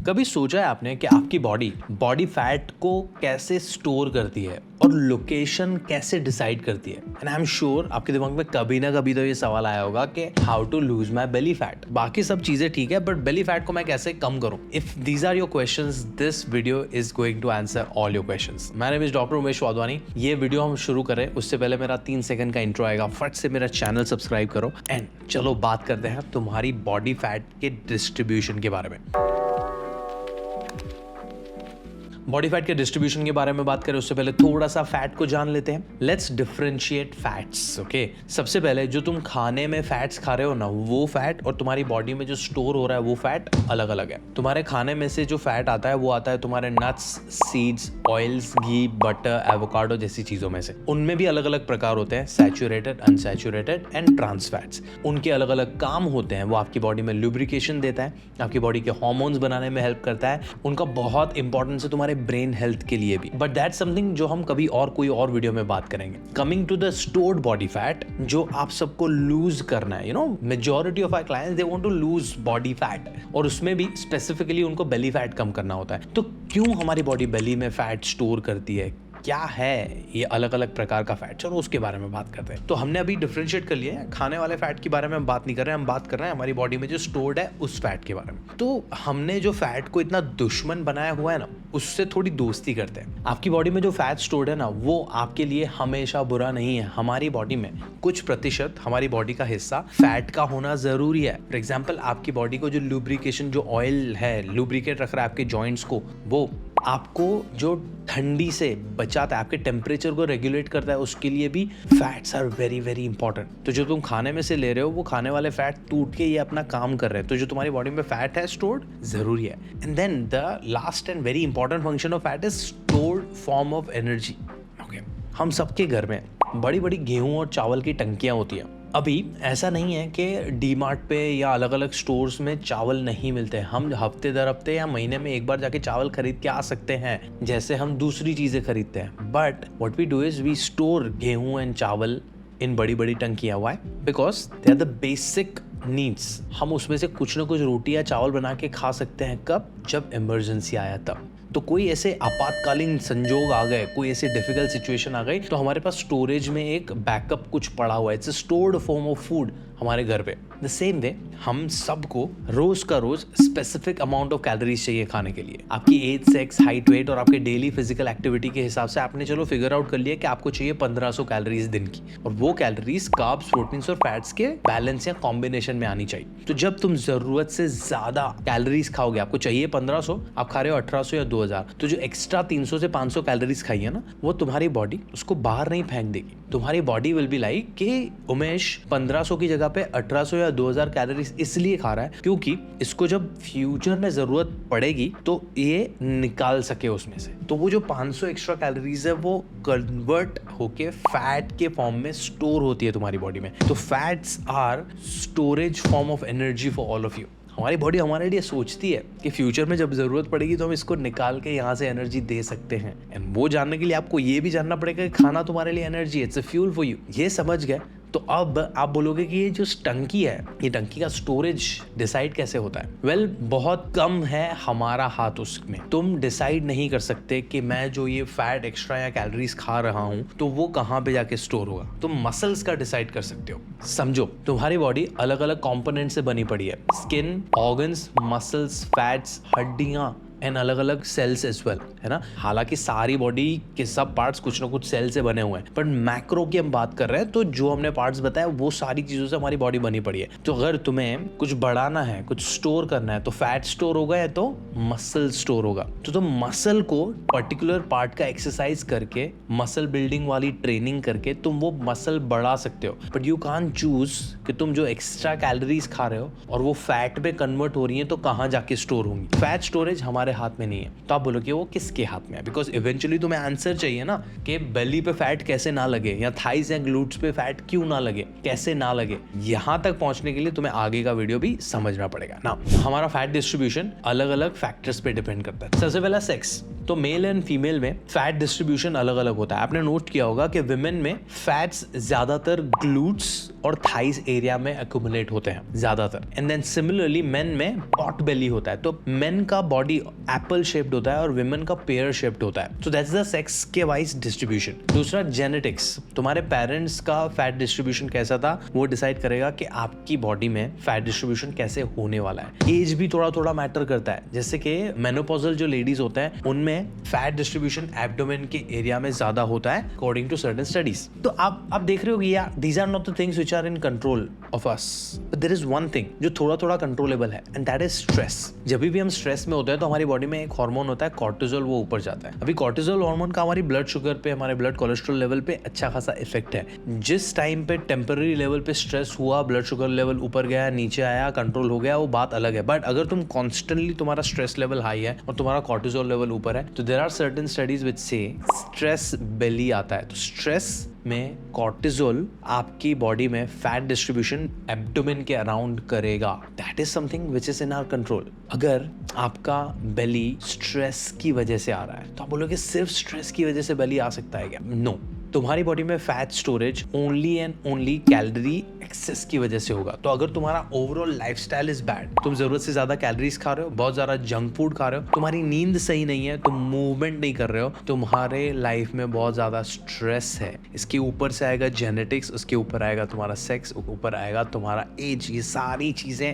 कभी सोचा है आपने कि आपकी बॉडी फैट को कैसे स्टोर करती है और लोकेशन कैसे डिसाइड करती है? एंड आई एम श्योर आपके दिमाग में कभी ना कभी तो ये सवाल आया होगा कि how to lose my belly fat. बाकी सब चीजें ठीक है, बट बेली फैट को मैं कैसे कम करूं? If these are your questions, this video is going to answer all your questions. My name is doctor Umesh Wadhwani. ये वीडियो हम शुरू करें उससे पहले मेरा 3 सेकंड का इंट्रो आएगा। फट से मेरा चैनल सब्सक्राइब करो एंड चलो बात करते हैं तुम्हारी बॉडी फैट के डिस्ट्रीब्यूशन के बारे में। बॉडी फैट के डिस्ट्रीब्यूशन के बारे में बात करें उससे पहले थोड़ा सा फैट को जान लेते हैं। Let's differentiate fats. ओके, सबसे पहले जो तुम खाने में फैट्स खा रहे हो ना, वो फैट और तुम्हारी बॉडी में जो स्टोर हो रहा है वो फैट अलग अलग है। तुम्हारे खाने में से जो फैट आता है वो आता है तुम्हारे नट्स, सीड्स, ऑयल्स, घी, बटर, एवोकाडो जैसी चीजों में से। उनमें भी अलग अलग प्रकार होते हैं, saturated, unsaturated and trans fats. उनके अलग अलग काम होते हैं। वो आपकी बॉडी में लुब्रिकेशन देता है, आपकी बॉडी के हार्मोन्स बनाने में हेल्प करता है। उनका बहुत इंपॉर्टेंस है तुम्हारे ब्रेन हेल्थ के लिए भी, बट दैट्स समथिंग जो हम कभी और कोई और वीडियो में बात करेंगे। Coming to the stored body fat, जो आप सबको लूज करना है, majority of our clients they want to lose body fat, और उसमें भी स्पेसिफिकली उनको बेली फैट कम करना होता है। तो क्यों हमारी बॉडी बेली में फैट स्टोर करती है? क्या है ये अलग अलग प्रकार का फैट? चलो उसके बारे में बात करते हैं। तो हमने अभी डिफरेंशिएट कर लिया है, खाने वाले फैट के बारे में हम बात नहीं कर रहे हैं, हम बात कर रहे हैं हमारी बॉडी में जो स्टोर्ड है उस फैट के बारे में। तो हमने जो फैट को इतना दुश्मन बनाया हुआ है ना, उससे थोड़ी दोस्ती करते हैं। आपकी बॉडी में जो फैट स्टोर्ड है ना, वो आपके लिए हमेशा बुरा नहीं है। हमारी बॉडी में कुछ प्रतिशत हमारी बॉडी का हिस्सा फैट का होना जरूरी है। फॉर एग्जाम्पल, आपकी बॉडी को जो लुब्रिकेशन, जो ऑयल है, लुब्रिकेट रख रहा है आपके जॉइंट्स को, वो आपको जो ठंडी से बचाता है, आपके टेम्परेचर को रेगुलेट करता है, उसके लिए भी fats are very very important. तो जो तुम खाने में से ले रहे हो, वो खाने वाले फैट टूट के ये अपना काम कर रहे हैं। तो जो तुम्हारी बॉडी में फैट है स्टोर्ड, जरूरी है। And then the last and very important function of fat is stored form of energy. Okay, हम सबके घर में बड़ी बड़ी गेहूं और चावल की टंकियां होती हैं। अभी ऐसा नहीं है कि डी-मार्ट पे या अलग अलग स्टोर्स में चावल नहीं मिलते। हम हफ्ते दर हफ्ते या महीने में एक बार जाके चावल खरीद के आ सकते हैं, जैसे हम दूसरी चीजें खरीदते हैं। But what we do is we store गेहूं एंड चावल इन बड़ी बड़ी टंकियां। Why? Because they are the basic needs. हम उसमें से कुछ ना कुछ रोटी या चावल बना के खा सकते हैं। कब? जब इमरजेंसी आया तब। तो कोई ऐसे आपातकालीन संजोग आ गए, कोई ऐसे डिफिकल्ट सिचुएशन आ गई, तो हमारे पास स्टोरेज में एक बैकअप कुछ पड़ा हुआ है। It's a stored form of food हमारे घर पे। द सेम वे हम सबको रोज का रोज स्पेसिफिक अमाउंट ऑफ कैलोरीज चाहिए खाने के लिए। आपकी एज, सेक्स, हाइट, वेट और आपके डेली फिजिकल एक्टिविटी के हिसाब से आपने चलो फिगर आउट कर लिया कि आपको चाहिए 1500 कैलोरीज दिन की, और वो कैलोरीज कार्ब्स, प्रोटीन्स और फैट्स के बैलेंस या कॉम्बिनेशन में आनी चाहिए। तो जब तुम जरूरत से ज्यादा कैलोरीज खाओगे, आपको चाहिए 1500, आप खा रहे हो 1800 या 2000, तो जो एक्स्ट्रा 300 से 500 कैलोरीज खाई है ना, वो तुम्हारी बॉडी उसको बाहर नहीं फेंक देगी। तुम्हारी बॉडी विल बी लाइक कि उमेश 1500 की जगह पे 1800 या 2000 कैलोरीज इसलिए खा रहा है क्योंकि इसको जब फ्यूचर में जरूरत पड़ेगी तो ये निकाल सके उसमें से। तो वो जो 500 एक्स्ट्रा कैलोरीज है वो कन्वर्ट होके फैट के फॉर्म में स्टोर होती है तुम्हारी बॉडी में। तो fats are storage form of energy for all of you. हमारी बॉडी हमारे लिए सोचती है कि फ्यूचर में जब जरूरत पड़ेगी तो हम इसको निकाल के यहाँ से एनर्जी दे सकते हैं। एंड वो जानने के लिए आपको ये भी जानना पड़ेगा कि खाना तुम्हारे लिए एनर्जी है, it's a fuel for you. ये समझ गए तो अब आप बोलोगे कि ये जो टंकी है, ये टंकी का स्टोरेज डिसाइड कैसे होता है? वेल, बहुत कम है हमारा हाथ उसमें। तुम डिसाइड नहीं कर सकते कि मैं जो ये फैट एक्स्ट्रा या कैलोरीज खा रहा हूं तो वो कहाँ पे जाके स्टोर होगा। तुम मसल्स का डिसाइड कर सकते हो। समझो, तुम्हारी बॉडी अलग अलग कॉम्पोनेंट से बनी पड़ी है। स्किन, ऑर्गन्स, मसल्स, फैट्स, हड्डियां एंड अलग अलग सेल्स एज वेल, है ना। हालांकि सारी बॉडी के सब पार्ट्स कुछ ना कुछ सेल से बने हुए हैं, पर मैक्रो की हम बात कर रहे हैं, तो जो हमने पार्ट्स बताया वो सारी चीजों से हमारी बॉडी बनी पड़ी है। तो अगर तुम्हें कुछ बढ़ाना है, कुछ स्टोर करना है, तो फैट स्टोर होगा या तो मसल स्टोर होगा। तो तुम मसल को पर्टिकुलर पार्ट का एक्सरसाइज करके, मसल बिल्डिंग वाली ट्रेनिंग करके तुम वो मसल बढ़ा सकते हो। बट यू कांट चूज कि तुम जो एक्स्ट्रा कैलोरीज खा रहे हो और वो फैट पे कन्वर्ट हो रही है तो कहाँ जाके स्टोर होंगी। फैट स्टोरेज हमारे हाथ में नहीं है। तो आप बोलोगे वो किसके हाथ में है? बिकॉज इवेंचुअली तुम्हें आंसर चाहिए ना कि बेली पे फैट कैसे ना लगे, या थाइस या ग्लूट्स पे फैट क्यों ना लगे, कैसे ना लगे। यहां तक पहुंचने के लिए तुम्हें आगे का वीडियो भी समझना पड़ेगा ना। हमारा फैट डिस्ट्रीब्यूशन अलग अलग फैक्टर्स पे डिपेंड करता है। सबसे पहला सेक्स। तो मेल एंड फीमेल में फैट डिस्ट्रीब्यूशन अलग अलग होता है। आपने नोट किया होगा कि विमेन में फैट्स ज्यादातर ग्लूट्स और थाइस एरिया में एक्यूमुलेट होते हैं ज्यादातर, एंड देन सिमिलरली मेन में पॉट बेली होता है। तो मेन का बॉडी एप्पल शेप्ड होता है और विमेन का पेयर शेप्ड होता है। तो दैट्स द सेक्स के वाइज डिस्ट्रीब्यूशन। दूसरा जेनेटिक्स, तुम्हारे पेरेंट्स का फैट डिस्ट्रीब्यूशन कैसा था वो डिसाइड करेगा कि आपकी बॉडी में फैट डिस्ट्रीब्यूशन कैसे होने वाला है। एज भी थोड़ा थोड़ा मैटर करता है, जैसे कि मेनोपॉजल जो लेडीज होते हैं उनमें फैट डिस्ट्रीब्यूशन एब्डोमेन के एरिया में ज्यादा होता है अकॉर्डिंग टू सर्टेन स्टडीज। तो आप देख रहे हो कि यार these are not the things which are in control of us, but there is one thing जो थोड़ा थोड़ा कंट्रोलेबल है, एंड दैट इज स्ट्रेस। जब भी हम स्ट्रेस में होते हैं तो हमारी बॉडी में एक हार्मोन होता है कॉर्टिसोल, वो ऊपर जाता है। अभी कॉर्टिसोल हार्मोन का हमारी ब्लड शुगर पे, हमारे ब्लड कोलेस्ट्रॉल लेवल पे अच्छा खासा इफेक्ट है। जिस टाइम पे टेम्पररी लेवल पे स्ट्रेस हुआ, ब्लड शुगर लेवल ऊपर गया, नीचे आया, कंट्रोल हो गया, वो बात अलग है। बट अगर तुम कॉन्स्टेंटली तुम्हारा स्ट्रेस लेवल हाई है और तुम्हारा कॉर्टिसोल लेवल ऊपर है, तो there are certain studies which say stress बेली आता है। तो स्ट्रेस में कॉर्टिसोल आपकी बॉडी में फैट डिस्ट्रीब्यूशन एब्डोमेन के अराउंड करेगा। That is something which is in our control. अगर आपका बेली स्ट्रेस की वजह से आ रहा है तो आप बोलोगे सिर्फ स्ट्रेस की वजह से बेली आ सकता है क्या? नो, तुम्हारी बॉडी में fat storage only and only calorie excess की वजह से होगा। तो अगर तुम्हारा ओवरऑल लाइफस्टाइल इज बैड, तुम जरूरत से ज्यादा कैलोरीज खा रहे हो, बहुत ज्यादा जंक फूड खा रहे हो, तुम्हारी नींद सही नहीं है, तुम मूवमेंट नहीं कर रहे हो, तुम्हारे लाइफ में बहुत ज्यादा स्ट्रेस है, इसके ऊपर से आएगा जेनेटिक्स, उसके ऊपर आएगा तुम्हारा सेक्स, ऊपर आएगा तुम्हारा एज, ये सारी चीजें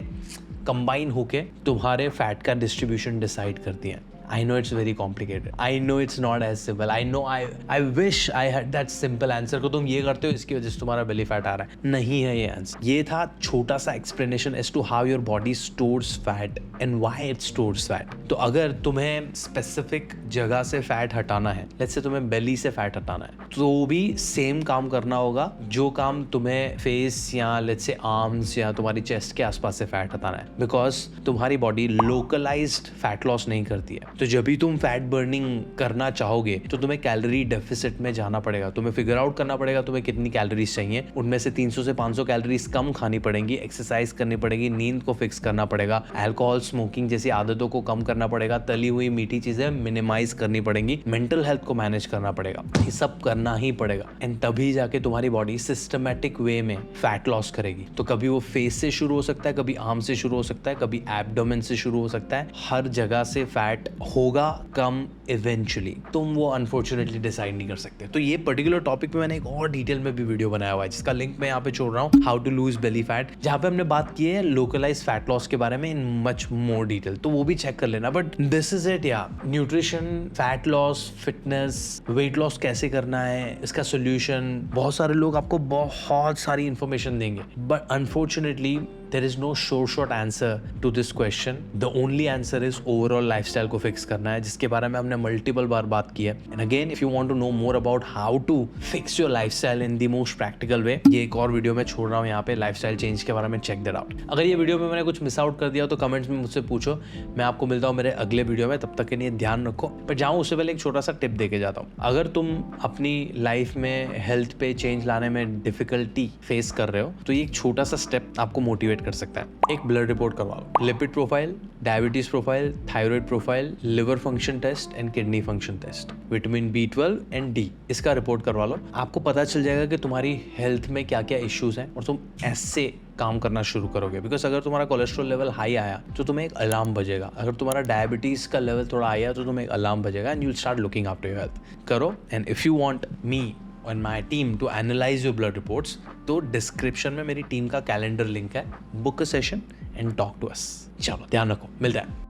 कंबाइन होके तुम्हारे फैट का डिस्ट्रीब्यूशन डिसाइड करती हैं। I know it's very complicated. I know it's not as simple. I know I wish I had that simple answer को तुम ये करते हो इसकी वजह से तुम्हारा belly fat आ रहा है। नहीं है ये आंसर। ये था छोटा सा explanation as to how your body stores fat and why it stores fat. तो अगर तुम्हें specific जगह से fat हटाना है, let's say तुम्हें belly से fat हटाना है, तो भी same काम करना होगा जो काम तुम्हें face या let's say arms या तुम्हारी chest के आसपास से fat हटाना है, because तुम्हारी body localized fat loss नहीं करती है। तो जब भी तुम फैट बर्निंग करना चाहोगे तो तुम्हें कैलोरी डेफिसिट में जाना पड़ेगा, तुम्हें फिगर आउट करना पड़ेगा तुम्हें कितनी कैलोरीज चाहिए, उनमें से 300 से 500 कैलोरीज कम खानी पड़ेंगी, एक्सरसाइज करनी पड़ेगी, नींद को फिक्स करना पड़ेगा, अल्कोहल स्मोकिंग जैसी आदतों को कम करना पड़ेगा, तली हुई मीठी चीजें मिनिमाइज करनी पड़ेंगी, मेंटल हेल्थ को मैनेज करना पड़ेगा, ये सब करना ही पड़ेगा। एंड तभी जाके तुम्हारी बॉडी सिस्टमेटिक वे में फैट लॉस करेगी। तो कभी वो फेस से शुरू हो सकता है, कभी आर्म से शुरू हो सकता है, कभी एब्डोमेन से शुरू हो सकता है, हर जगह से फैट होगा कम इवेंचुअली। तुम वो अनफॉर्चुनेटली डिसाइड नहीं कर सकते। तो ये पर्टिकुलर टॉपिक पे मैंने एक और डिटेल में भी वीडियो बनाया हुआ है जिसका लिंक मैं यहाँ पे छोड़ रहा हूँ, how to lose belly fat, जहाँ पे हमने बात की है लोकलाइज फैट लॉस के बारे में इन मच मोर डिटेल, तो वो भी चेक कर लेना। बट दिस इज इट यार, nutrition, fat loss, fitness, weight loss कैसे करना है, इसका सोल्यूशन, बहुत सारे लोग आपको बहुत सारी इंफॉर्मेशन देंगे, but unfortunately there is no short answer to this question. The only answer is overall lifestyle को fix करना है, जिसके बारे में हमने multiple बार बात की है। And again, if you want to know more about how to fix your lifestyle in the most practical way, ये एक और वीडियो में छोड़ रहा हूँ यहाँ पे lifestyle change के बारे में, check that out. अगर ये वीडियो में मैंने कुछ मिस आउट कर दिया तो कमेंट्स में मुझसे पूछो, मैं आपको मिलता हूँ मेरे अगले वीडियो में। तब तक के लिए ध्यान रखो। पर जाऊँ उससे पहले एक छोटा सा टिप दे के जाता हूँ। अगर तुम अपनी लाइफ में हेल्थ पे चेंज लाने में डिफिकल्टी फेस कर रहे हो तो ये एक छोटा सा स्टेप आपको मोटिवेट कर सकता है। एक ब्लड रिपोर्ट करवा लो, lipid profile, diabetes profile, thyroid profile, liver function test and kidney function test, vitamin B12 and D, इसका रिपोर्ट करवा लो। आपको पता चल जाएगा कि तुम्हारी हेल्थ में क्या क्या इश्यूज हैं और तुम ऐसे काम करना शुरू करोगे। बिकॉज अगर तुम्हारा कोलेस्ट्रॉल लेवल हाई आया तो तुम्हें एक अलार्म बजेगा, अगर तुम्हारा डायबिटीज का लेवल थोड़ा आया तो तुम्हें एक अलार्म बजेगा and you will start looking after your health. करो। And if you want me and my team to analyze your blood reports, तो डिस्क्रिप्शन में मेरी टीम का कैलेंडर लिंक है, book a session and talk to us. चलो ध्यान रखो, मिलता है।